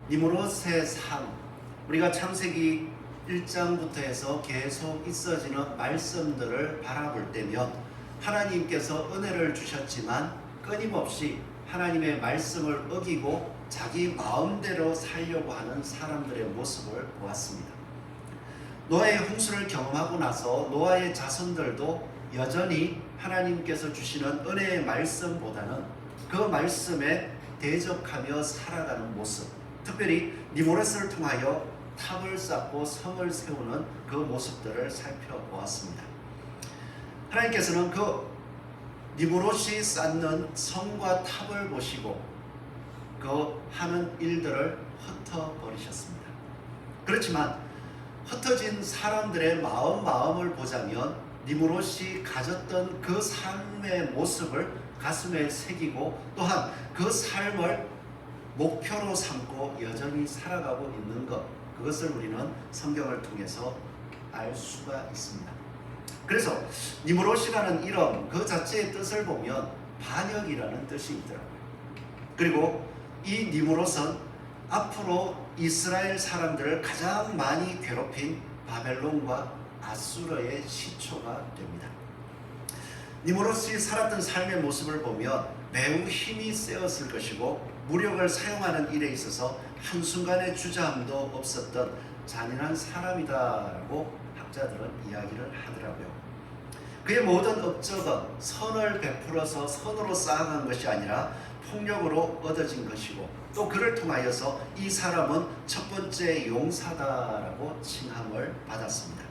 니므롯의 삶, 우리가 창세기 1장부터 해서 계속 있어지는 말씀들을 바라볼 때면 하나님께서 은혜를 주셨지만 끊임없이 하나님의 말씀을 어기고 자기 마음대로 살려고 하는 사람들의 모습을 보았습니다. 노아의 홍수를 경험하고 나서 노아의 자손들도 여전히 하나님께서 주시는 은혜의 말씀보다는 그 말씀에 대적하며 살아가는 모습, 특별히 니므롯을 통하여 탑을 쌓고 성을 세우는 그 모습들을 살펴보았습니다. 하나님께서는 그 니므롯이 쌓는 성과 탑을 보시고 그 하는 일들을 흩어버리셨습니다. 그렇지만 흩어진 사람들의 마음을 보자면 니므롯이 가졌던 그 삶의 모습을 가슴에 새기고 또한 그 삶을 목표로 삼고 여전히 살아가고 있는 것, 그것을 우리는 성경을 통해서 알 수가 있습니다. 그래서 니므롯이라는 이름 그 자체의 뜻을 보면 반역이라는 뜻이 있더라고요. 그리고 이 니므롯은 앞으로 이스라엘 사람들을 가장 많이 괴롭힌 바벨론과 아수르의 시초가 됩니다. 니므롯이 살았던 삶의 모습을 보면 매우 힘이 세었을 것이고 무력을 사용하는 일에 있어서 한순간의 주저함도 없었던 잔인한 사람이다라고 학자들은 이야기를 하더라고요. 그의 모든 업적은 선을 베풀어서 선으로 쌓아간 것이 아니라 폭력으로 얻어진 것이고 또 그를 통하여서 이 사람은 첫 번째 용사다라고 칭함을 받았습니다.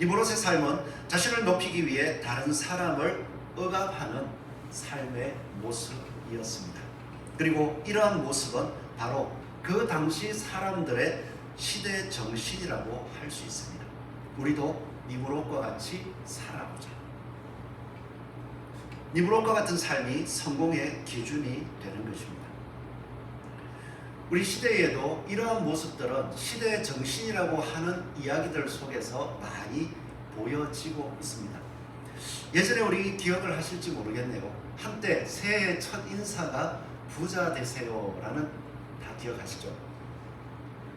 니므롯의 삶은 자신을 높이기 위해 다른 사람을 억압하는 삶의 모습이었습니다. 그리고 이러한 모습은 바로 그 당시 사람들의 시대 정신이라고 할 수 있습니다. 우리도 니므롯과 같이 살아보자. 니므롯과 같은 삶이 성공의 기준이 되는 것입니다. 우리 시대에도 이러한 모습들은 시대의 정신이라고 하는 이야기들 속에서 많이 보여지고 있습니다. 예전에 우리 기억을 하실지 모르겠네요. 한때 새해 첫 인사가 부자 되세요라는, 다 기억하시죠?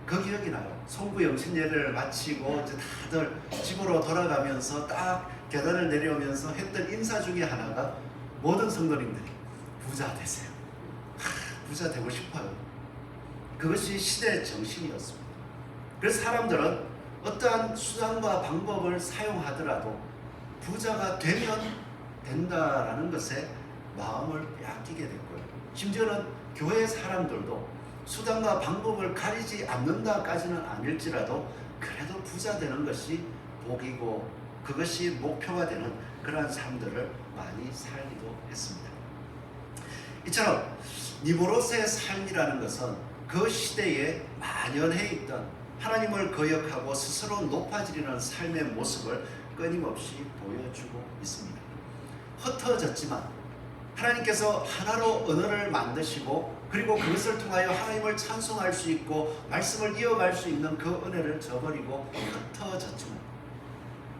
그 기억이 나요. 송구 영신 예배를 마치고 이제 다들 집으로 돌아가면서 딱 계단을 내려오면서 했던 인사 중에 하나가 모든 성도님들이 부자 되세요. 부자 되고 싶어요. 그것이 시대의 정신이었습니다. 그래서 사람들은 어떠한 수단과 방법을 사용하더라도 부자가 되면 된다라는 것에 마음을 빼앗기게 됐고요. 심지어는 교회 사람들도 수단과 방법을 가리지 않는다까지는 아닐지라도 그래도 부자 되는 것이 복이고 그것이 목표가 되는 그러한 삶들을 많이 살기도 했습니다. 이처럼 니므롯의 삶이라는 것은 그 시대에 만연해 있던 하나님을 거역하고 스스로 높아지려는 삶의 모습을 끊임없이 보여주고 있습니다. 흩어졌지만 하나님께서 하나로 언어를 만드시고 그리고 그것을 통하여 하나님을 찬송할 수 있고 말씀을 이어갈 수 있는 그 은혜를 저버리고 흩어졌지만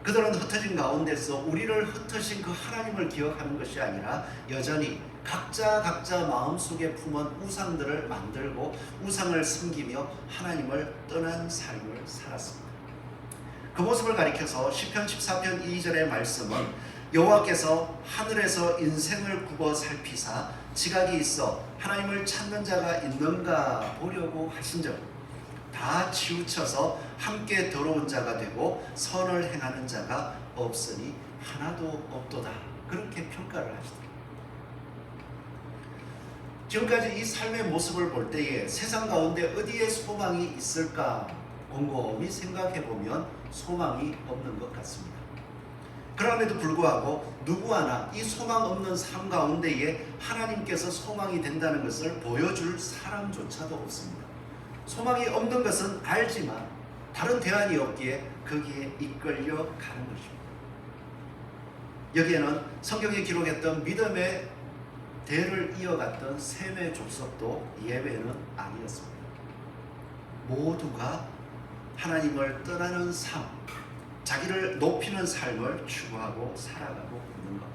그들은 흩어진 가운데서 우리를 흩으신 그 하나님을 기억하는 것이 아니라 여전히 각자 마음속에 품은 우상들을 만들고 우상을 섬기며 하나님을 떠난 삶을 살았습니다. 그 모습을 가리켜서 시편 14편 2절의 말씀은 여호와께서 하늘에서 인생을 굽어 살피사 지각이 있어 하나님을 찾는 자가 있는가 보려고 하신즉 다 치우쳐서 함께 더러운 자가 되고 선을 행하는 자가 없으니 하나도 없도다. 그렇게 평가를 하시더라고요. 지금까지 이 삶의 모습을 볼 때에 세상 가운데 어디에 소망이 있을까 곰곰이 생각해보면 소망이 없는 것 같습니다. 그럼에도 불구하고 누구 하나 이 소망 없는 삶 가운데에 하나님께서 소망이 된다는 것을 보여줄 사람조차도 없습니다. 소망이 없는 것은 알지만 다른 대안이 없기에 거기에 이끌려 가는 것입니다. 여기에는 성경에 기록했던 믿음의 대를 이어갔던 셈의 족속도 예외는 아니었습니다. 모두가 하나님을 떠나는 삶, 자기를 높이는 삶을 추구하고 살아가고 있는 것,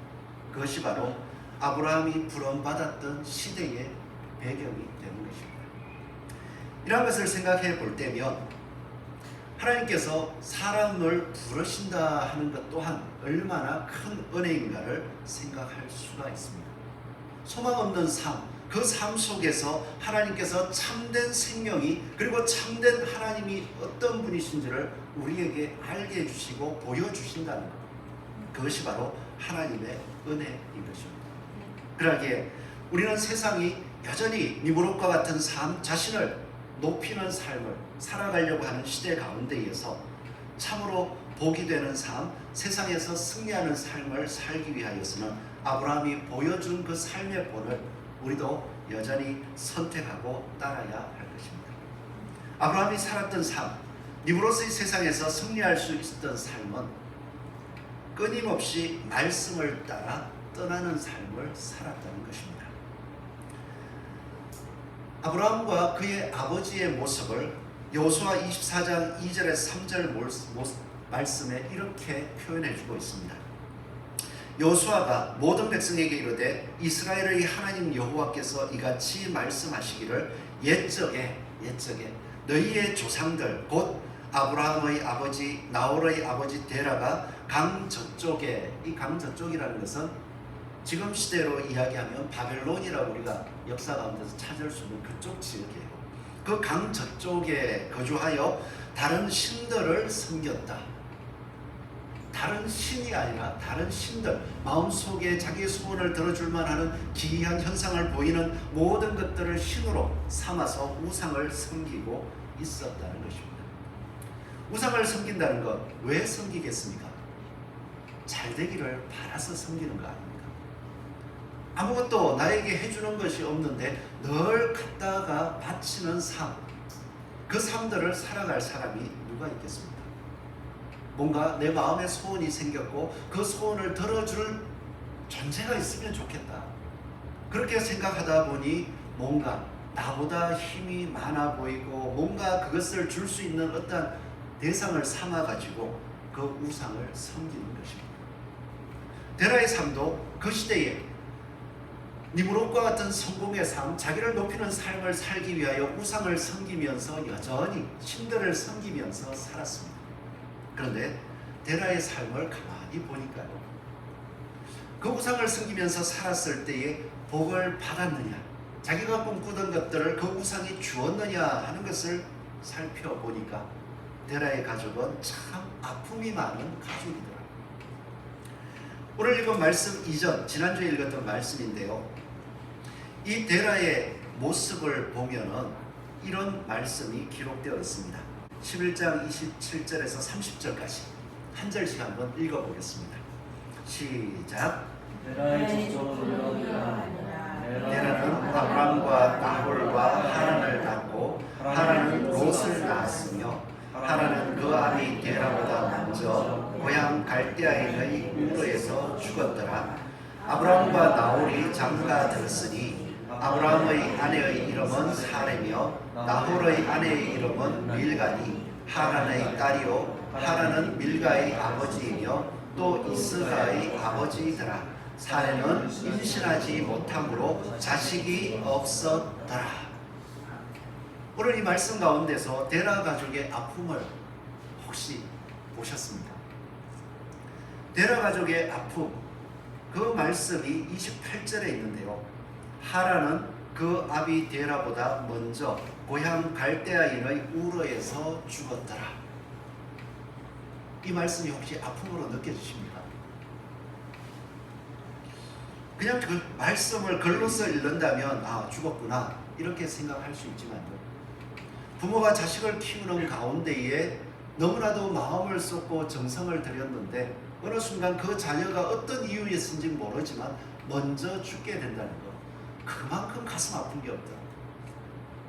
그것이 바로 아브라함이 부름받았던 시대의 배경이 되는 것입니다. 이런 것을 생각해 볼 때면 하나님께서 사람을 부르신다 하는 것 또한 얼마나 큰 은혜인가를 생각할 수가 있습니다. 소망 없는 삶, 그 삶 속에서 하나님께서 참된 생명이, 그리고 참된 하나님이 어떤 분이신지를 우리에게 알게 해주시고 보여주신다는 것, 그것이 바로 하나님의 은혜인 것입니다. 그러기에 우리는 세상이 여전히 니무롯과 같은 삶, 자신을 높이는 삶을 살아가려고 하는 시대 가운데에서 참으로 복이 되는 삶, 세상에서 승리하는 삶을 살기 위하여서는 아브라함이 보여준 그 삶의 본을 우리도 여전히 선택하고 따라야 할 것입니다. 아브라함이 살았던 삶, 니무롯의 세상에서 승리할 수 있었던 삶은 끊임없이 말씀을 따라 떠나는 삶을 살았다는 것입니다. 아브라함과 그의 아버지의 모습을 여호수아 24장 2절에 3절 말씀에 이렇게 표현해주고 있습니다. 여호수아가 모든 백성에게 이르되 이스라엘의 하나님 여호와께서 이같이 말씀하시기를 옛적에 너희의 조상들 곧 아브라함의 아버지 나홀의 아버지 데라가 강 저쪽에, 이 강 저쪽이라는 것은 지금 시대로 이야기하면 바벨론이라고 우리가 역사 가운데서 찾을 수 있는 그쪽 지역이에요. 그 강 저쪽에 거주하여 다른 신들을 섬겼다. 다른 신이 아니라 다른 신들, 마음속에 자기의 소원을 들어줄만 하는 기이한 현상을 보이는 모든 것들을 신으로 삼아서 우상을 섬기고 있었다는 것입니다. 우상을 섬긴다는 것 왜 섬기겠습니까? 잘 되기를 바라서 섬기는 거 아닙니까? 아무것도 나에게 해주는 것이 없는데 늘 갖다가 바치는 삶, 그 삶들을 살아갈 사람이 누가 있겠습니까? 뭔가 내 마음에 소원이 생겼고 그 소원을 들어줄 존재가 있으면 좋겠다. 그렇게 생각하다 보니 뭔가 나보다 힘이 많아 보이고 뭔가 그것을 줄 수 있는 어떤 대상을 삼아가지고 그 우상을 섬기는 것입니다. 데라의 삶도 그 시대에 니무롯과 같은 성공의 삶, 자기를 높이는 삶을 살기 위하여 우상을 섬기면서 여전히 신들을 섬기면서 살았습니다. 그런데 데라의 삶을 가만히 보니까요, 그 우상을 섬기면서 살았을 때에 복을 받았느냐, 자기가 꿈꾸던 것들을 그 우상이 주었느냐 하는 것을 살펴보니까 데라의 가족은 참 아픔이 많은 가족이더라고요. 오늘 읽은 말씀 이전, 지난주에 읽었던 말씀인데요, 이 데라의 모습을 보면은 이런 말씀이 기록되어 있습니다. 11장 27절에서 30절까지 한 절씩 한번 읽어보겠습니다. 시작. 데라는 아브람과 나홀과 하란을 낳고 하란은 롯을 낳았으며 하란은 그 아비 데라보다 먼저 고향 갈대아인의 우르에서 죽었더라. 아브람과 나홀이 장가 들었으니 아브람의 아내의 이름은 사레며 나홀의 아내의 이름은 밀가니 하란의 딸이요 하란은 밀가의 아버지이며 또 이스가의 아버지이더라. 사레는 임신하지 못함으로 자식이 없었더라. 오늘 이 말씀 가운데서 데라 가족의 아픔을 혹시 보셨습니까? 데라 가족의 아픔, 그 말씀이 28절에 있는데요, 하란은 그 아비 데라보다 먼저 고향 갈대아인의 우르에서 죽었더라. 이 말씀이 혹시 아픔으로 느껴지십니까? 그냥 그 말씀을 글로써 읽는다면 아, 죽었구나 이렇게 생각할 수 있지만요, 부모가 자식을 키우는 가운데에 너무나도 마음을 쏟고 정성을 들였는데 어느 순간 그 자녀가 어떤 이유였는지 모르지만 먼저 죽게 된다는 것, 그만큼 가슴 아픈 게 없다.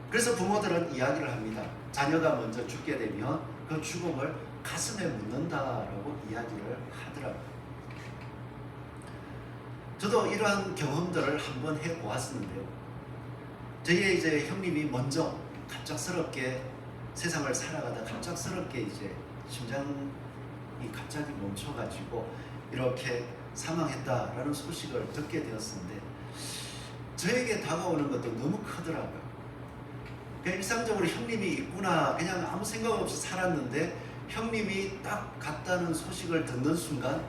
그래서 부모들은 이야기를 합니다. 자녀가 먼저 죽게 되면 그 죽음을 가슴에 묻는다라고 이야기를 하더라고요. 저도 이러한 경험들을 한번 해보았었는데요, 저희의 이제 형님이 먼저 갑작스럽게 세상을 살아가다 갑작스럽게 이제 심장이 갑자기 멈춰가지고 이렇게 사망했다라는 소식을 듣게 되었는데 저에게 다가오는 것도 너무 크더라고요. 그냥 일상적으로 형님이 있구나 그냥 아무 생각 없이 살았는데 형님이 딱 갔다는 소식을 듣는 순간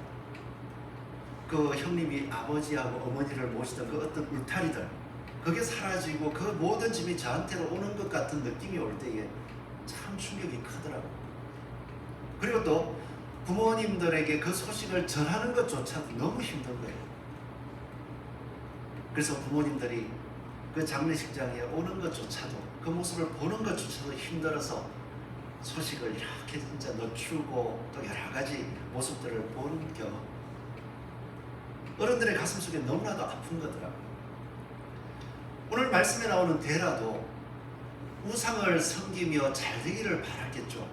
그 형님이 아버지하고 어머니를 모시던 그 어떤 울타리들 그게 사라지고 그 모든 짐이 저한테로 오는 것 같은 느낌이 올 때에 참 충격이 크더라고요. 그리고 또 부모님들에게 그 소식을 전하는 것조차도 너무 힘든 거예요. 그래서 부모님들이 그 장례식장에 오는 것조차도 그 모습을 보는 것조차도 힘들어서 소식을 이렇게 진짜 늦추고 또 여러 가지 모습들을 본 경험 어른들의 가슴 속에 너무나도 아픈 거더라고요. 오늘 말씀에 나오는 데라도 우상을 섬기며 잘 되기를 바랐겠죠.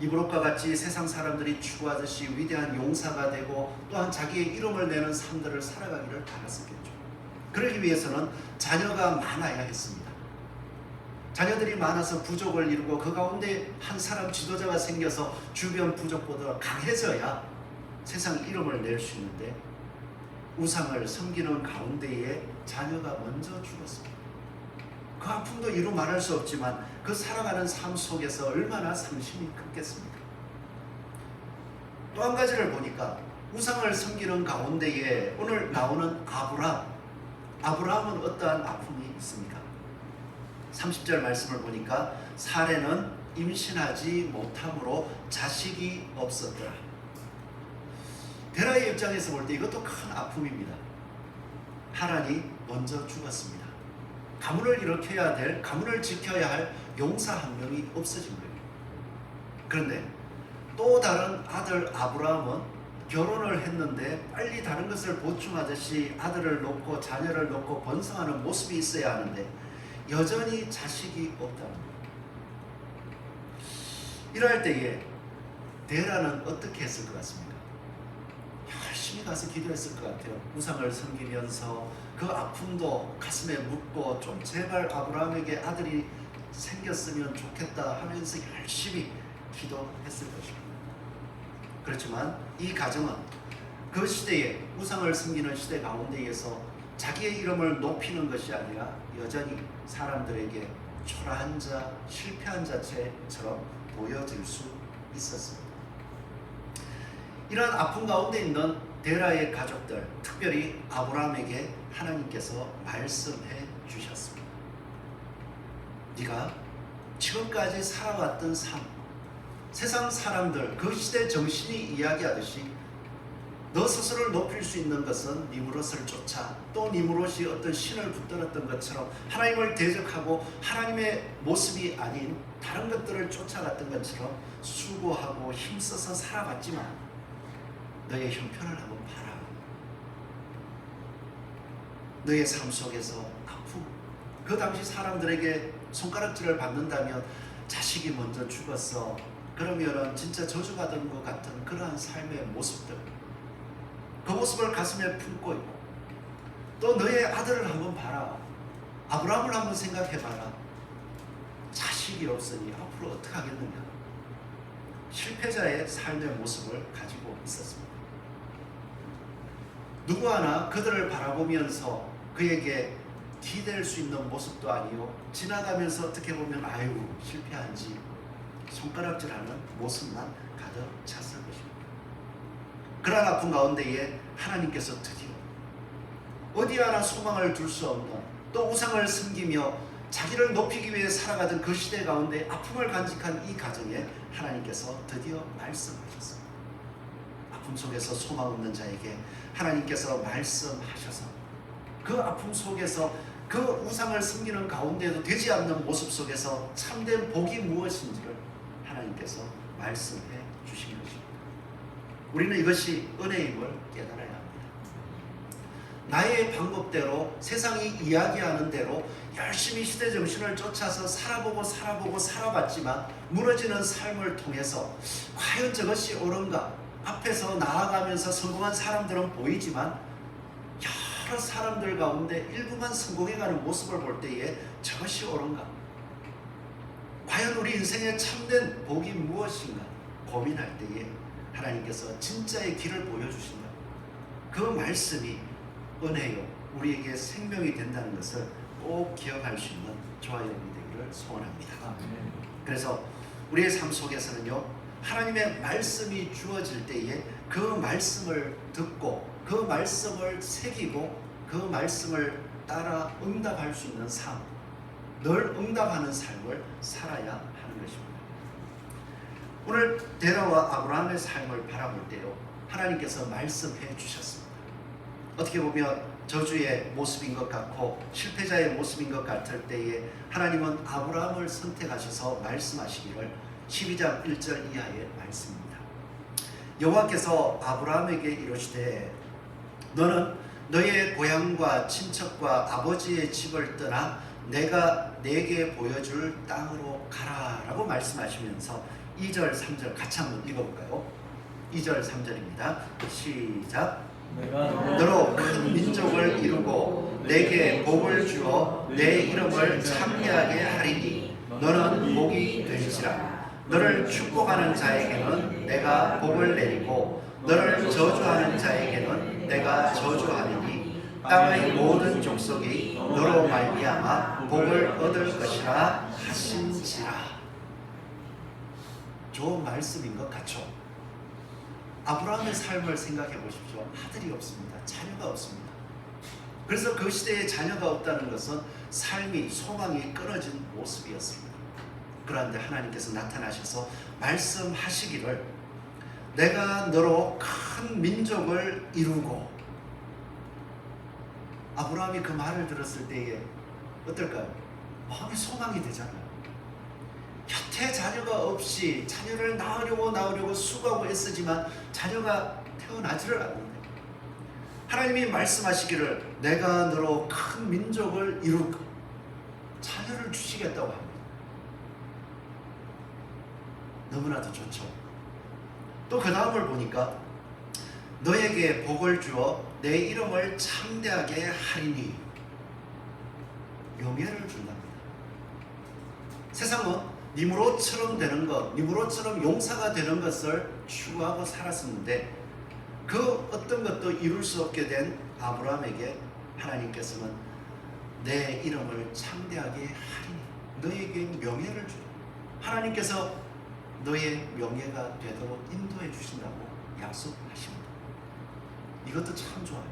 이브록과 같이 세상 사람들이 추구하듯이 위대한 용사가 되고 또한 자기의 이름을 내는 삶들을 살아가기를 바랐었겠죠. 그러기 위해서는 자녀가 많아야 했습니다. 자녀들이 많아서 부족을 이루고 그 가운데 한 사람 지도자가 생겨서 주변 부족보다 강해져야 세상 이름을 낼 수 있는데 우상을 섬기는 가운데에 자녀가 먼저 죽었습니다. 그 아픔도 이루 말할 수 없지만 그 살아가는 삶 속에서 얼마나 상심이 컸겠습니까? 또 한 가지를 보니까 우상을 섬기는 가운데에 오늘 나오는 아브라함은 어떠한 아픔이 있습니까? 30절 말씀을 보니까 사레는 임신하지 못함으로 자식이 없었더라. 데라의 입장에서 볼 때 이것도 큰 아픔입니다. 하란이 먼저 죽었습니다. 가문을 일으켜야 될, 가문을 지켜야 할 용사 한 명이 없어진 거예요. 그런데 또 다른 아들 아브라함은 결혼을 했는데 빨리 다른 것을 보충하듯이 아들을 놓고 자녀를 놓고 번성하는 모습이 있어야 하는데 여전히 자식이 없다는 거예요. 이럴 때에 데라는 어떻게 했을 것 같습니까? 열심히 가서 기도했을 것 같아요. 우상을 섬기면서 그 아픔도 가슴에 묻고 좀 제발 아브라함에게 아들이 생겼으면 좋겠다 하면서 열심히 기도했을 것입니다. 그렇지만 이 가정은 그 시대에 우상을 섬기는 시대 가운데에서 자기의 이름을 높이는 것이 아니라 여전히 사람들에게 초라한 자, 실패한 자체처럼 보여질 수 있었습니다. 이러한 아픔 가운데 있는 데라의 가족들, 특별히 아브라함에게 하나님께서 말씀해 주셨습니다. 네가 지금까지 살아왔던 삶, 세상 사람들, 그 시대 정신이 이야기하듯이 너 스스로를 높일 수 있는 것은 니무롯을 쫓아 또 니무롯이 어떤 신을 붙들었던 것처럼 하나님을 대적하고 하나님의 모습이 아닌 다른 것들을 쫓아갔던 것처럼 수고하고 힘써서 살아갔지만 너의 형편을 한번 봐라. 너의 삶 속에서 아픔, 그 당시 사람들에게 손가락질을 받는다면 자식이 먼저 죽었어. 그러면은 진짜 저주받은 것 같은 그러한 삶의 모습들, 그 모습을 가슴에 품고 있고 또 너의 아들을 한번 봐라. 아브라함을 한번 생각해봐라. 자식이 없으니 앞으로 어떻게 하겠느냐. 실패자의 삶의 모습을 가지고 있었습니다. 누구 하나 그들을 바라보면서 그에게 기댈 수 있는 모습도 아니요, 지나가면서 어떻게 보면 아이고 실패한지 손가락질하는 모습만 가득 찼을 것입니다. 그러한 아픔 가운데에 하나님께서 드디어 어디 하나 소망을 둘 수 없는, 또 우상을 섬기며 자기를 높이기 위해 살아가던 그 시대 가운데 아픔을 간직한 이 가정에 하나님께서 드디어 말씀하셨습니다. 아픔 속에서 소망 없는 자에게 하나님께서 말씀하셔서 그 아픔 속에서 그 우상을 섬기는 가운데도 되지 않는 모습 속에서 참된 복이 무엇인지를 하나님께서 말씀해 주신 것입니다. 우리는 이것이 은혜임을 깨달아야 합니다. 나의 방법대로 세상이 이야기하는 대로 열심히 시대 정신을 쫓아서 살아봤지만 무너지는 삶을 통해서 과연 저것이 옳은가? 앞에서 나아가면서 성공한 사람들은 보이지만 여러 사람들 가운데 일부만 성공해가는 모습을 볼 때에 저것이 옳은가? 과연 우리 인생의 참된 복이 무엇인가? 고민할 때에 하나님께서 진짜의 길을 보여주신다. 그 말씀이 은혜요, 우리에게 생명이 된다는 것을 꼭 기억할 수 있는 저와 여러분이 되기를 되기를 소원합니다. 아멘. 그래서 우리의 삶 속에서는요, 하나님의 말씀이 주어질 때에 그 말씀을 듣고 그 말씀을 새기고 그 말씀을 따라 응답할 수 있는 삶, 늘 응답하는 삶을 살아야 하는 것입니다. 오늘 데라와 아브라함의 삶을 바라볼 때요, 하나님께서 말씀해 주셨습니다. 어떻게 보면 저주의 모습인 것 같고 실패자의 모습인 것 같을 때에 하나님은 아브라함을 선택하셔서 말씀하시기를 12장 1절 이하의 말씀입니다. 여호와께서 아브라함에게 이르시되 너는 너의 고향과 친척과 아버지의 집을 떠나 내가 내게 보여줄 땅으로 가라 라고 말씀하시면서 2절 3절 같이 한번 읽어볼까요? 2절 3절입니다. 시작. 너로 큰 민족을 이루고 내게 복을 주어 내 이름을 창대하게 하리니 너는 복이 될지라. 너를 축복하는 자에게는 내가 복을 내리고 너를 저주하는 자에게는 내가 저주하리니 땅의 모든 족속이 너로 말미암아 복을 얻을 것이라 하신지라. 좋은 말씀인 것 같죠? 아브라함의 삶을 생각해 보십시오. 아들이 없습니다. 자녀가 없습니다. 그래서 그 시대에 자녀가 없다는 것은 삶이, 소망이 끊어진 모습이었습니다. 그런데 하나님께서 나타나셔서 말씀하시기를 내가 너로 큰 민족을 이루고, 아브라함이 그 말을 들었을 때에 어떨까요? 마음이 소망이 되잖아요. 곁에 자녀가 없이 자녀를 낳으려고 수고하고 애쓰지만 자녀가 태어나지를 않는데 하나님이 말씀하시기를 내가 너로 큰 민족을 이룰까, 자녀를 주시겠다고 합니다. 너무나도 좋죠. 또 그 다음을 보니까 너에게 복을 주어 내 이름을 창대하게 하리니, 명예를 준답니다. 세상은 니므롯처럼 되는 것, 니므롯처럼 용사가 되는 것을 추구하고 살았었는데 그 어떤 것도 이룰 수 없게 된 아브라함에게 하나님께서는 내 이름을 창대하게 하리니 너에게 명예를 주라. 하나님께서 너의 명예가 되도록 인도해 주신다고 약속하십니다. 이것도 참 좋아요.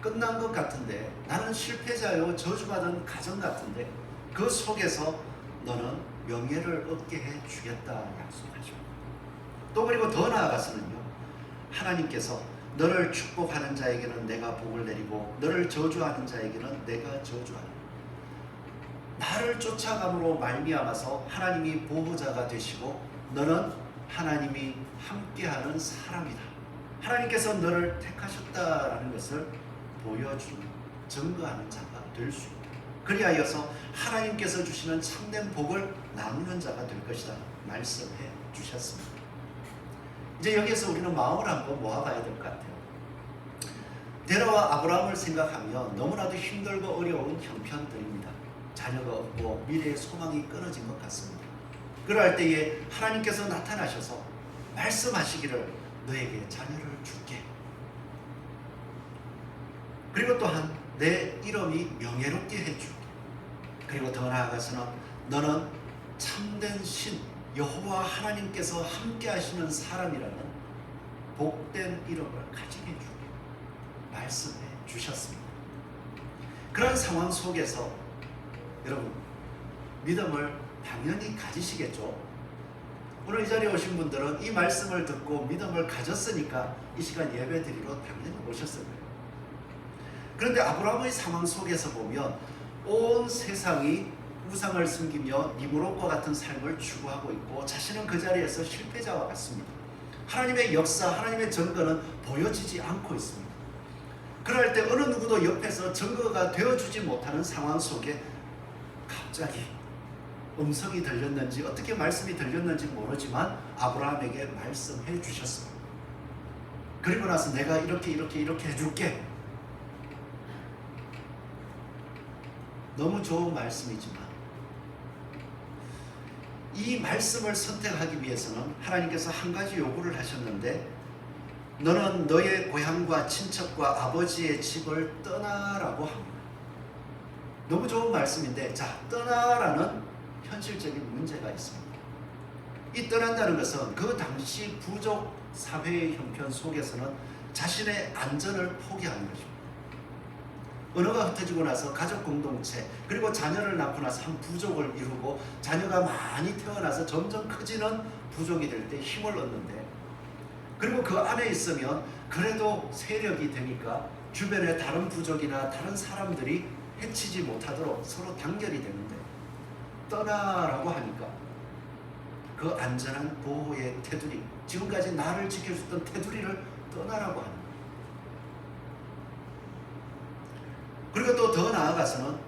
끝난 것 같은데, 나는 실패자요 저주받은 가정 같은데 그 속에서 너는 명예를 얻게 해 주겠다 약속하죠. 또 그리고 더 나아가서는요, 하나님께서 너를 축복하는 자에게는 내가 복을 내리고 너를 저주하는 자에게는 내가 저주하리라. 나를 쫓아감으로 말미암아서 하나님이 보호자가 되시고 너는 하나님이 함께하는 사람이다. 하나님께서 너를 택하셨다라는 것을 보여주는, 증거하는 자가 될 수 있다. 그리하여서 하나님께서 주시는 참된 복을 나누는 자가 될 것이다 말씀해 주셨습니다. 이제 여기에서 우리는 마음을 한번 모아봐야 될 것 같아요. 데라와 아브라함을 생각하면 너무나도 힘들고 어려운 형편들입니다. 자녀가 없고 미래의 소망이 끊어진 것 같습니다. 그럴 때에 하나님께서 나타나셔서 말씀하시기를 너에게 자녀를 줄게. 그리고 또한 내 이름이 명예롭게 해줄게. 그리고 더 나아가서는 너는 참된 신 여호와 하나님께서 함께 하시는 사람이라는 복된 이름을 가지게 해줄게 말씀해 주셨습니다. 그런 상황 속에서 여러분 믿음을 당연히 가지시겠죠. 오늘 이 자리에 오신 분들은 이 말씀을 듣고 믿음을 가졌으니까 이 시간 예배 드리러 당연히 오셨을 거예요. 그런데 아브라함의 상황 속에서 보면 온 세상이 우상을 섬기며 니므롯과 같은 삶을 추구하고 있고 자신은 그 자리에서 실패자와 같습니다. 하나님의 역사, 하나님의 증거는 보여지지 않고 있습니다. 그럴 때 어느 누구도 옆에서 증거가 되어주지 못하는 상황 속에 갑자기 음성이 들렸는지 어떻게 말씀이 들렸는지 모르지만 아브라함에게 말씀해 주셨습니다. 그리고 나서 내가 이렇게 해줄게. 너무 좋은 말씀이지만 이 말씀을 선택하기 위해서는 하나님께서 한 가지 요구를 하셨는데 너는 너의 고향과 친척과 아버지의 집을 떠나라고 합니다. 너무 좋은 말씀인데, 자, 떠나라는 현실적인 문제가 있습니다. 이 떠난다는 것은 그 당시 부족 사회의 형편 속에서는 자신의 안전을 포기하는 것입니다. 언어가 흩어지고 나서 가족 공동체, 그리고 자녀를 낳고 나서 한 부족을 이루고 자녀가 많이 태어나서 점점 커지는 부족이 될 때 힘을 얻는데, 그리고 그 안에 있으면 그래도 세력이 되니까 주변의 다른 부족이나 다른 사람들이 해치지 못하도록 서로 단결이 되는데, 떠나라고 하니까 그 안전한 보호의 테두리, 지금까지 나를 지켜줬던 테두리를 떠나라고 하는 거예요. 그리고 또 더 나아가서는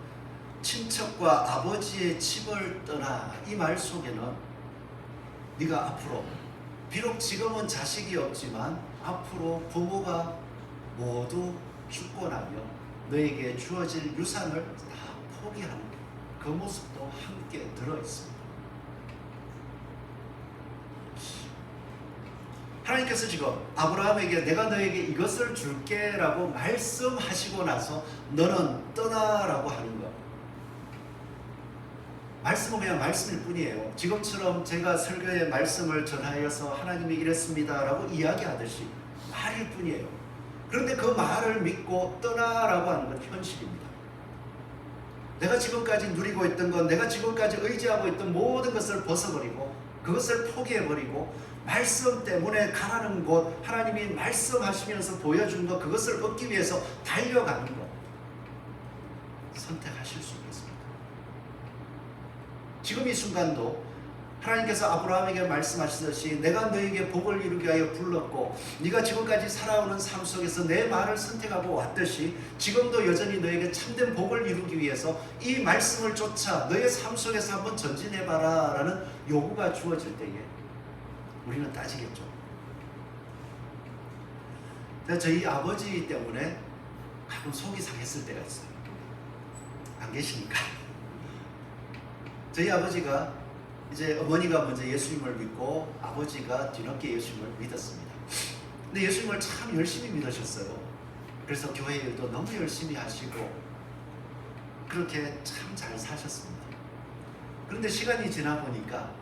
친척과 아버지의 집을 떠나, 이 말 속에는 네가 앞으로, 비록 지금은 자식이 없지만 앞으로 부모가 모두 죽고 나면 너에게 주어질 유산을 다 포기하는 그 모습도 함께 들어있습니다. 하나님께서 지금 아브라함에게 내가 너에게 이것을 줄게 라고 말씀하시고 나서 너는 떠나라고 하는 것, 말씀은 그냥 말씀일 뿐이에요. 지금처럼 제가 설교의 말씀을 전하여서 하나님이 이랬습니다 라고 이야기하듯이 말일 뿐이에요. 그런데 그 말을 믿고 떠나라고 하는 건 현실입니다. 내가 지금까지 누리고 있던 것, 내가 지금까지 의지하고 있던 모든 것을 벗어버리고 그것을 포기해버리고 말씀 때문에 가라는 곳, 하나님이 말씀하시면서 보여준 것, 그것을 얻기 위해서 달려가는 것, 선택하실 수 있겠습니다. 지금 이 순간도 하나님께서 아브라함에게 말씀하시듯이 내가 너에게 복을 이루게 하여 불렀고 네가 지금까지 살아오는 삶 속에서 내 말을 선택하고 왔듯이 지금도 여전히 너에게 참된 복을 이루기 위해서 이 말씀을 쫓아 너의 삶 속에서 한번 전진해봐라 라는 요구가 주어질 때에 우리는 따지겠죠. 저희 아버지 때문에 가끔 속이 상했을 때가 있어요. 안 계시니까. 저희 아버지가 이제 어머니가 먼저 예수님을 믿고 아버지가 뒤늦게 예수님을 믿었습니다. 근데 예수님을 참 열심히 믿으셨어요. 그래서 교회 일도 너무 열심히 하시고 그렇게 참 잘 사셨습니다. 그런데 시간이 지나 보니까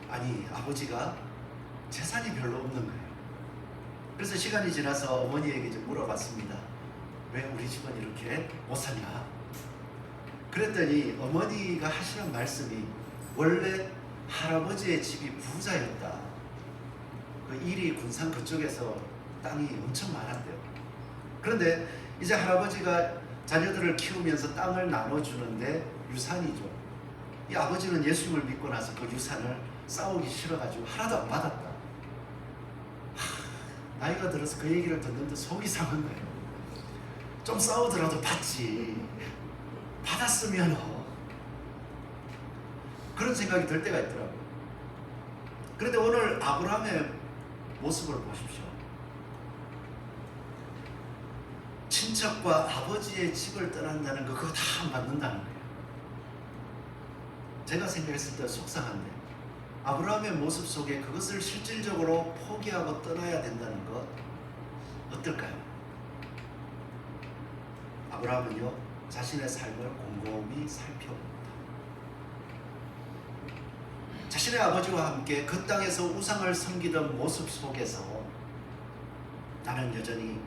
아니 아버지가 재산이 별로 없는 거예요. 그래서 시간이 지나서 어머니에게 좀 물어봤습니다. 왜 우리 집은 이렇게 못 사냐? 그랬더니 어머니가 하시는 말씀이 원래 할아버지의 집이 부자였다. 그 일이 군산 그쪽에서 땅이 엄청 많았대요. 그런데 이제 할아버지가 자녀들을 키우면서 땅을 나눠주는데 유산이죠. 이 아버지는 예수님을 믿고 나서 그 유산을 싸우기 싫어가지고 하나도 안 받았다. 나이가 들어서 그 얘기를 듣는데 속이 상한 거예요. 좀 싸우더라도 받지. 받았으면 그런 생각이 들 때가 있더라고요. 그런데 오늘 아브라함의 모습을 보십시오. 친척과 아버지의 집을 떠난다는 거 그거 다 안 받는다는 거예요. 제가 생각했을 때 속상한데 아브라함의 모습 속에 그것을 실질적으로 포기하고 떠나야 된다는 것 어떨까요? 아브라함은요 자신의 삶을 곰곰이 살펴봅니다. 자신의 아버지와 함께 그 땅에서 우상을 섬기던 모습 속에서 나는 여전히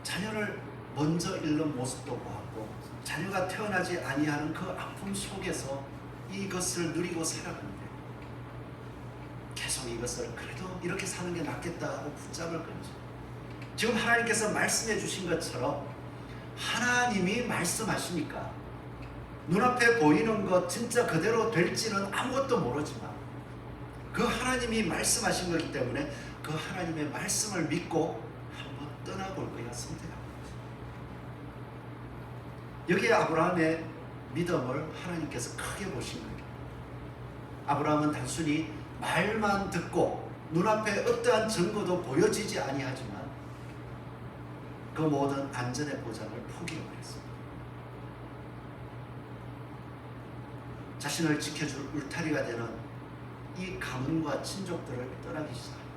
자녀를 먼저 잃는 모습도 보았고 자녀가 태어나지 아니하는 그 아픔 속에서 이것을 누리고 살아가는데 계속 이것을 그래도 이렇게 사는 게 낫겠다 하고 붙잡을 건지, 지금 하나님께서 말씀해 주신 것처럼 하나님이 말씀하시니까 눈앞에 보이는 것 진짜 그대로 될지는 아무것도 모르지만 그 하나님이 말씀하신 거기 때문에 그 하나님의 말씀을 믿고 한번 떠나볼 거야 선택하는 거죠. 여기에 아브라함의 믿음을 하나님께서 크게 보신 거예요. 아브라함은 단순히 말만 듣고 눈앞에 어떠한 증거도 보여지지 아니하지만 그 모든 안전의 보장을 포기해버렸습니다. 자신을 지켜줄 울타리가 되는 이 가문과 친족들을 떠나기 시작합니다.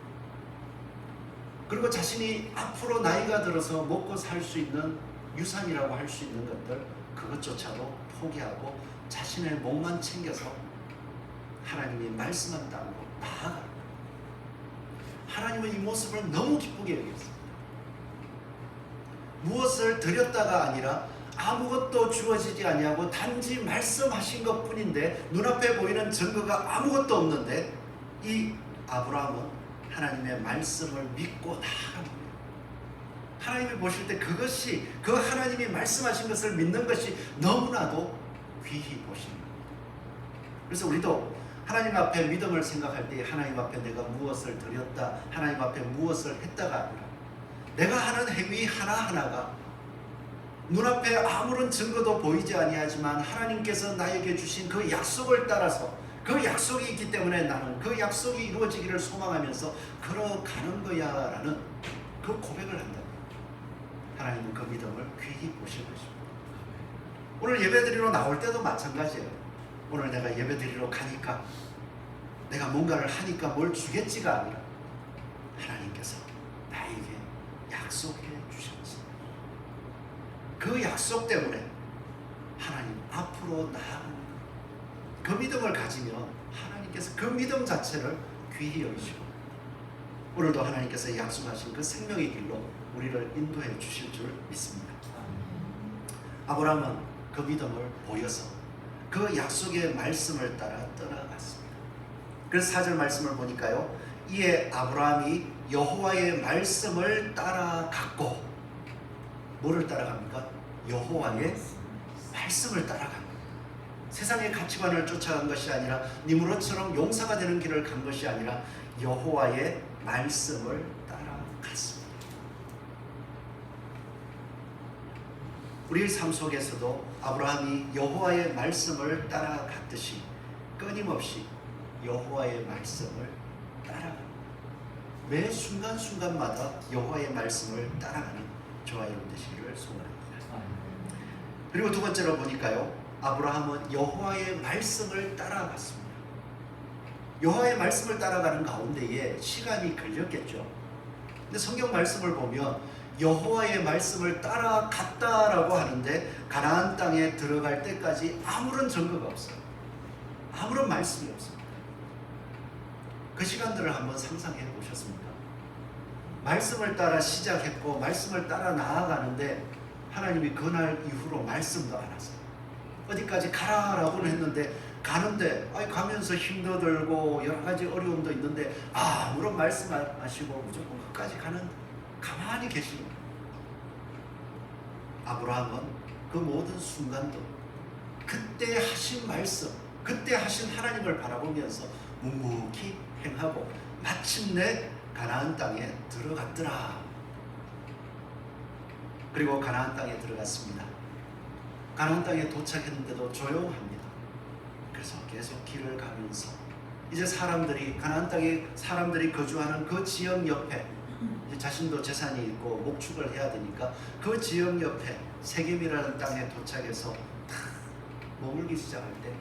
그리고 자신이 앞으로 나이가 들어서 먹고 살 수 있는 유산이라고 할 수 있는 것들 그것조차도 포기하고 자신의 몸만 챙겨서 하나님이 말씀한 땅으로 나아가. 하나님은 이 모습을 너무 기쁘게 여겼습니다. 무엇을 드렸다가 아니라 아무것도 주어지지 아니하고 단지 말씀하신 것뿐인데 눈앞에 보이는 증거가 아무것도 없는데 이 아브라함은 하나님의 말씀을 믿고 나아간 거예요. 하나님이 보실 때 그것이 그 하나님이 말씀하신 것을 믿는 것이 너무나도 귀히 보십니다. 그래서 우리도 하나님 앞에 믿음을 생각할 때 하나님 앞에 내가 무엇을 드렸다, 하나님 앞에 무엇을 했다가 아니라 내가 하는 행위 하나하나가 눈앞에 아무런 증거도 보이지 아니하지만 하나님께서 나에게 주신 그 약속을 따라서 그 약속이 있기 때문에 나는 그 약속이 이루어지기를 소망하면서 걸어가는 거야 라는 그 고백을 한다. 하나님은 그 믿음을 귀히 보실 것입니다. 오늘 예배드리러 나올 때도 마찬가지예요. 오늘 내가 예배드리러 가니까 내가 뭔가를 하니까 뭘 주겠지가 아니라 하나님께서 나에게 약속해 주셨지. 그 약속 때문에 하나님 앞으로 나아가는 그 믿음을 가지면 하나님께서 그 믿음 자체를 귀히 여기시고 오늘도 하나님께서 약속하신 그 생명의 길로 우리를 인도해 주실 줄 믿습니다. 아브라함은 그 믿음을 보여서 그 약속의 말씀을 따라 떠나갔습니다. 그래서 4절 말씀을 보니까요, 이에 아브라함이 여호와의 말씀을 따라갔고, 뭐를 따라갑니까? 여호와의 말씀을 따라갑니다. 세상의 가치관을 쫓아간 것이 아니라 니므롯처럼 용사가 되는 길을 간 것이 아니라 여호와의 말씀을 따라갔습니다. 우리 삶 속에서도 아브라함이 여호와의 말씀을 따라갔듯이 끊임없이 여호와의 말씀을 따라갑니다. 매 순간순간마다 여호와의 말씀을 따라가는 저와 여러분 되시기를 소원합니다. 그리고 두 번째로 보니까요, 아브라함은 여호와의 말씀을 따라갔습니다. 여호와의 말씀을 따라가는 가운데에 시간이 걸렸겠죠. 근데 성경 말씀을 보면 여호와의 말씀을 따라갔다라고 하는데 가나안 땅에 들어갈 때까지 아무런 증거가 없어요. 아무런 말씀이 없습니다. 그 시간들을 한번 상상해 보셨습니까? 말씀을 따라 시작했고 말씀을 따라 나아가는데 하나님이 그날 이후로 말씀도 안 하세요. 어디까지 가라라고는 했는데 가는데 가면서 힘도 들고 여러 가지 어려움도 있는데 아무런 말씀하시고 무조건 끝까지 가는 가만히 계시는 아브라함은 그 모든 순간도 그때 하신 말씀, 그때 하신 하나님을 바라보면서 묵묵히 행하고 마침내 가나안 땅에 들어갔더라. 그리고 가나안 땅에 들어갔습니다. 가나안 땅에 도착했는데도 조용합니다. 그래서 계속 길을 가면서 이제 가나안 땅에 사람들이 거주하는 그 지역 옆에 자신도 재산이 있고 목축을 해야 되니까 그 지역 옆에 세겜이라는 땅에 도착해서 탁 머물기 시작할 때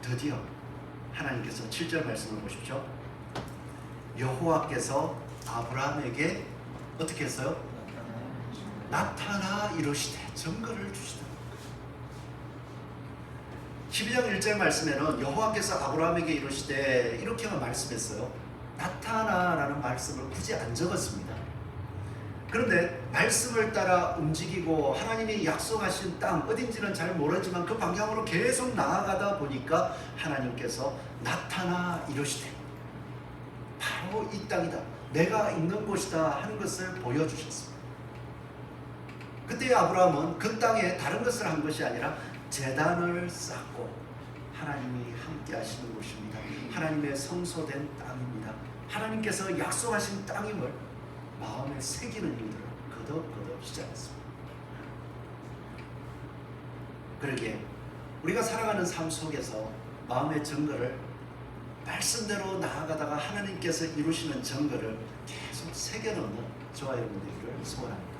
드디어 하나님께서 7절 말씀을 보십시오. 여호와께서 아브라함에게 어떻게 했어요? 나타나 이르시되 증거를 주시더라. 12장 1절 말씀에는 여호와께서 아브라함에게 이르시되 이렇게만 말씀했어요. 나타나라는 말씀을 굳이 안 적었습니다. 그런데 말씀을 따라 움직이고 하나님이 약속하신 땅 어딘지는 잘 모르지만 그 방향으로 계속 나아가다 보니까 하나님께서 나타나 이르시되 바로 이 땅이다, 내가 있는 곳이다 하는 것을 보여주셨습니다. 그때 아브라함은 그 땅에 다른 것을 한 것이 아니라 제단을 쌓고 하나님이 함께 하시는 곳입니다. 하나님의 성소된 땅입니다. 하나님께서 약속하신 땅임을 마음에 새기는 일들을 거듭거듭 시작했습니다. 그러기에 우리가 살아가는 삶 속에서 마음의 증거를 말씀대로 나아가다가 하나님께서 이루시는 증거를 계속 새겨놓는 저와 여러분들을 소원합니다.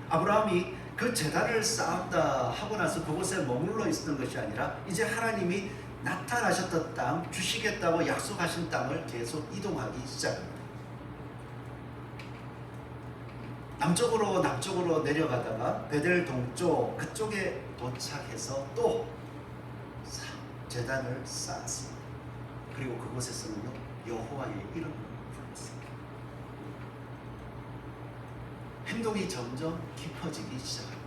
아브라함이 그 제단을 쌓았다 하고 나서 그곳에 머물러 있었던 것이 아니라 이제 하나님이 나타나셨던 땅, 주시겠다고 약속하신 땅을 계속 이동하기 시작합니다. 남쪽으로 내려가다가 베델 동쪽 그쪽에 도착해서 또 제단을 쌓았습니다. 그리고 그곳에서는요 여호와의 이름을 불렀습니다. 행동이 점점 깊어지기 시작합니다.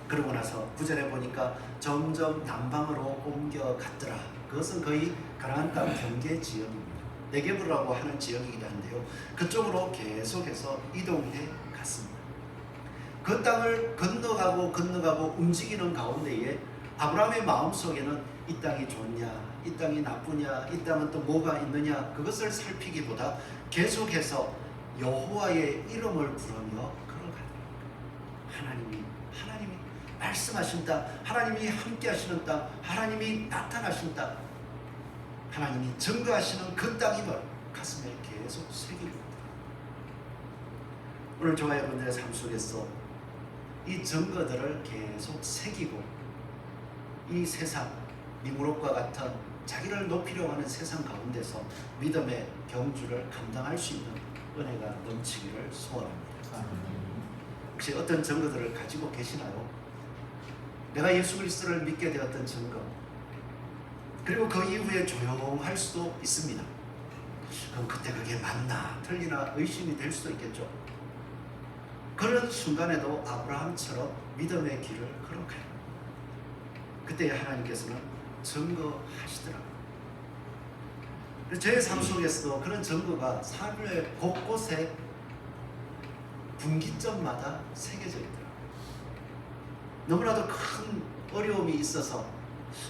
그러고 나서 9절에 보니까 점점 남방으로 옮겨갔더라. 그것은 거의 가나안 땅 경계 지역입니다. 네게브라고 하는 지역이기도 한데요. 그쪽으로 계속해서 이동해 갔습니다. 그 땅을 건너가고 움직이는 가운데에 아브라함의 마음속에는 이 땅이 좋냐, 이 땅이 나쁘냐, 이 땅은 또 뭐가 있느냐 그것을 살피기보다 계속해서 여호와의 이름을 부르며 걸어가더라. 하나님이 말씀하신 땅, 하나님이 함께 하시는 땅, 하나님이 나타나신 땅, 하나님이 증거하시는 그 땅임을 가슴에 계속 새기고 있다. 오늘 저와 여러분들의 삶 속에서 이 증거들을 계속 새기고 이 세상, 니무롯과 같은 자기를 높이려고 하는 세상 가운데서 믿음의 경주를 감당할 수 있는 은혜가 넘치기를 소원합니다. 혹시 어떤 증거들을 가지고 계시나요? 내가 예수 그리스도를 믿게 되었던 증거, 그리고 그 이후에 조용할 수도 있습니다. 그럼 그때 그게 맞나 틀리나 의심이 될 수도 있겠죠. 그런 순간에도 아브라함처럼 믿음의 길을 걸어가요. 그때 하나님께서는 증거하시더라고요. 제 삶 속에서도 그런 증거가 삶의 곳곳에 분기점마다 새겨져 있더라고요. 너무나도 큰 어려움이 있어서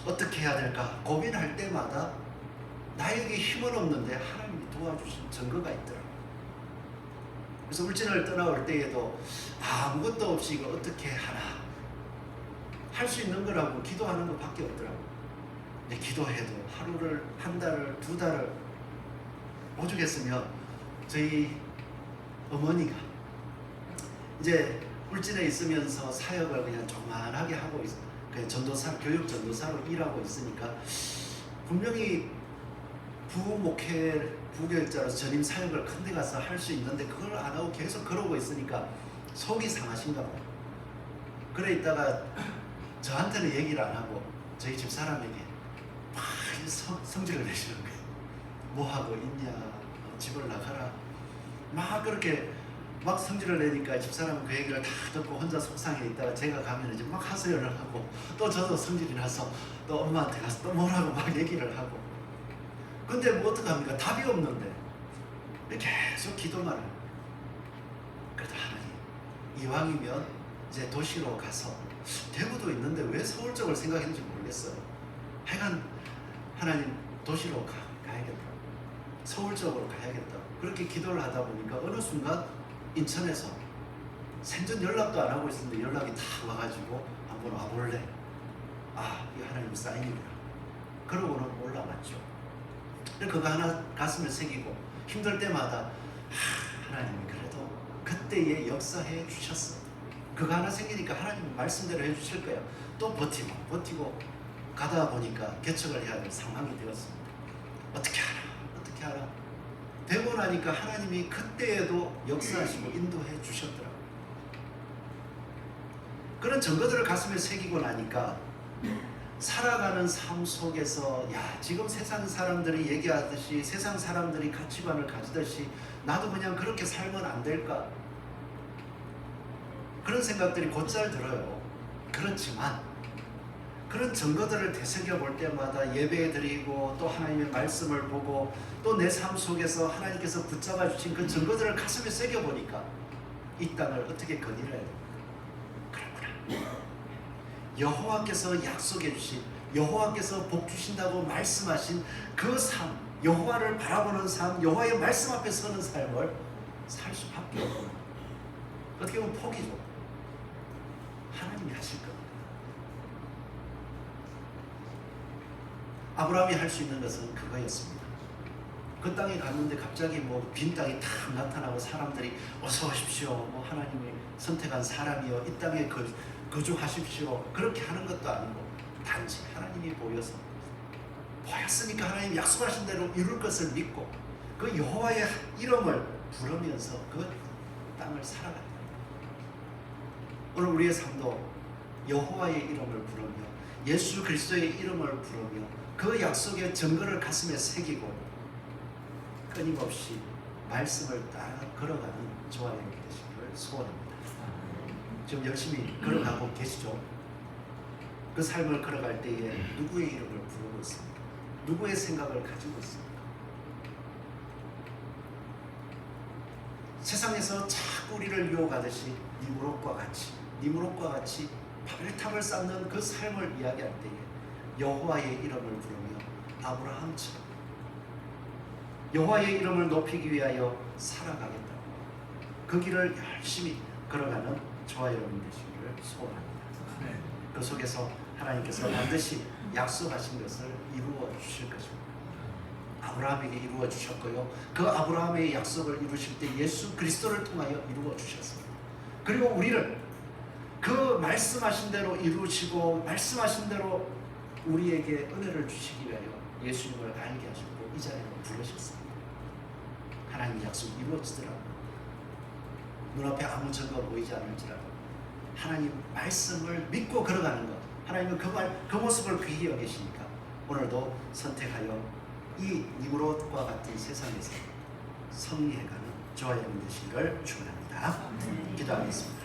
어떻게 해야 될까 고민할 때마다 나에게 힘은 없는데 하나님이 도와주신 증거가 있더라고요. 그래서 울진을 떠나올 때에도 아무것도 없이 이거 어떻게 하나 할 수 있는 거라고 기도하는 것밖에 없더라고요. 근데 기도해도 하루를, 한 달을, 두 달을 오죽했으면 저희 어머니가 이제 울진에 있으면서 사역을 그냥 조만하게 하고 그냥 전도사, 교육 전도사로 일하고 있으니까 분명히 부교육자로 전임 사역을 큰 데 가서 할 수 있는데 그걸 안 하고 계속 그러고 있으니까 속이 상하신가 봐요. 그래 있다가 저한테는 얘기를 안 하고 저희 집 사람에게 막 성질을 내시는 거예요. 뭐 하고 있냐, 집을 나가라, 막 그렇게 막 성질을 내니까 집사람은 그 얘기를 다 듣고 혼자 속상해 있다가 제가 가면 이제 막 하소연을 하고 또 저도 성질이 나서 또 엄마한테 가서 또 뭐라고 막 얘기를 하고. 근데 뭐 어떡합니까? 답이 없는데 계속 기도만 해요. 그래도 하나님 이왕이면 이제 도시로 가서 대구도 있는데 왜 서울 쪽을 생각했는지 모르겠어요. 하여간 하나님 도시로 가야겠다, 서울 쪽으로 가야겠다, 그렇게 기도를 하다 보니까 어느 순간 인천에서 생전 연락도 안 하고 있었는데 연락이 다 와가지고 한번 와볼래? 아, 이거 하나님 사인이구나. 그러고는 올라갔죠. 그거 하나 가슴을 새기고 힘들 때마다 하나님이 그래도 그때에 역사해 주셨어. 그거 하나 생기니까 하나님 말씀대로 해주실 거예요. 또 버티고 가다 보니까 개척을 해야 될 상황이 되었습니다. 어떻게 하라 되고 나니까 하나님이 그때에도 역사하시고 인도해 주셨더라고요. 그런 증거들을 가슴에 새기고 나니까 살아가는 삶 속에서 지금 세상 사람들이 얘기하듯이 세상 사람들이 가치관을 가지듯이 나도 그냥 그렇게 살면 안 될까, 그런 생각들이 곧잘 들어요. 그렇지만 그런 증거들을 되새겨 볼 때마다 예배 드리고 또 하나님의 말씀을 보고 또 내 삶 속에서 하나님께서 붙잡아 주신 그 증거들을 가슴에 새겨 보니까 이 땅을 어떻게 거닐어야 됩니까? 그렇구나. 여호와께서 약속해 주신, 여호와께서 복 주신다고 말씀하신 그 삶, 여호와를 바라보는 삶, 여호와의 말씀 앞에 서는 삶을 살 수밖에 없구나. 어떻게 보면 포기죠. 하나님이 하실 겁니다. 아브라함이 할 수 있는 것은 그거였습니다. 그 땅에 갔는데 갑자기 뭐 빈 땅이 탁 나타나고 사람들이 어서 오십시오, 뭐 하나님이 선택한 사람이요, 이 땅에 거주하십시오, 그렇게 하는 것도 아니고 단지 하나님이 보였으니까 하나님 약속하신 대로 이룰 것을 믿고 그 여호와의 이름을 부르면서 그 땅을 살아간다. 오늘 우리의 삶도 여호와의 이름을 부르며 예수 그리스도의 이름을 부르며 그 약속의 증거를 가슴에 새기고 끊임없이 말씀을 따라 걸어가는 저와 여러분 되시기를 소원합니다. 지금 열심히 걸어가고 계시죠? 그 삶을 걸어갈 때에 누구의 이름을 부르고 있습니까? 누구의 생각을 가지고 있습니까? 세상에서 자꾸 우리를 유혹하듯이 니무롯과 같이 바벨탑을 쌓는 그 삶을 이야기할 때에 여호와의 이름을 부르며 아브라함처럼 여호와의 이름을 높이기 위하여 살아가겠다고 그 길을 열심히 걸어가는 저와 여러분 되시기를 소원합니다. 그 속에서 하나님께서 반드시 약속하신 것을 이루어 주실 것입니다. 아브라함에게 이루어 주셨고요. 그 아브라함의 약속을 이루실 때 예수 그리스도를 통하여 이루어 주셨습니다. 그리고 우리를 그 말씀하신 대로 이루시고 말씀하신 대로 우리에게 은혜를 주시기 위하여 예수님을 알게 하셨고 이 자리로 부르셨습니다. 하나님의 약속이 이루어지더라도 눈앞에 아무 증거 보이지 않을지라도 하나님 말씀을 믿고 걸어가는 것, 하나님은 그 모습을 귀히 여기시니까 오늘도 선택하여 이 니무롯과 같은 세상에서 승리해가는 저와 여러분 되시기를 축원합니다. 기도하겠습니다.